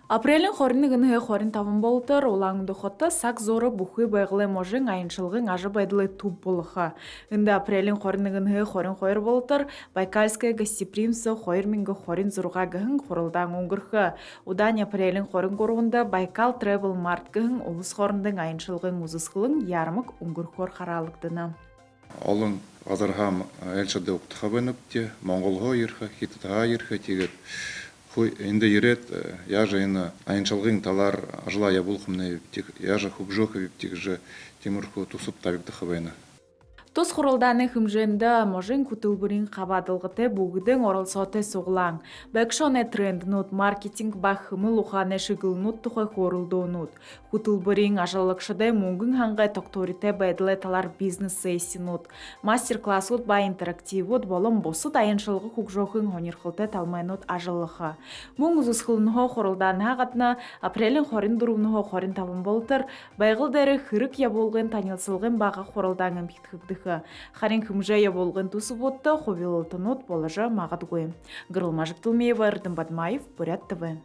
Апрелин 21-ны 25 болтор улаң дохота сак зоры бүхүй байгылы можың айыншылғын ажы байдылы туп болыха. Инде апрелин 21-ны 22 болтор Байкальская гостеприимство 2020 зурға гіхін құрылдан оңғырхы. Удан апрелин 24-ында Байкал Travel Mart гіхін улыс хорындың айыншылғын ұзысқылың ярмық оңғырхор қаралықтыны. Олон газархам элчады уктахабынып Монголго ирха, Хитатага ирха тегет. Инде ерет, яжа ина айыншалғын талар ажыла ябулхымны виптик, яжа хубжоха виптик же Тимурху тусуп табиктахабайна. Тос құрылданы хымженді можын күтілбірін қабадылғыты бұғыдың орылсоты соғылаң. Бәкшоне тренд нут маркетинг бақымы луханы шығыл нут тұқы қорылды нут. Күтілбірін ажалықшыды мұңгын ханғай токторите бәділі талар бизнес-сейси нут. Мастер-класс ұт бай интерактив ұт болым босыт айыншылғы құқжоқын ғонерқылты талмай нут ажалықы. Мұң ұзысқылынғы құрылданы ағатына апрелин хорин дұрумнығы хорин табын болтыр, байғылдары хырық яболғын танылсылғын баға құрылдаңын биткігді. Харин хымжая болғын тусы ботты ховилылтынут болажа мағад гойым. Гырылмажық Тылмеева, Ардым Бадмаев, Бурят ТВ.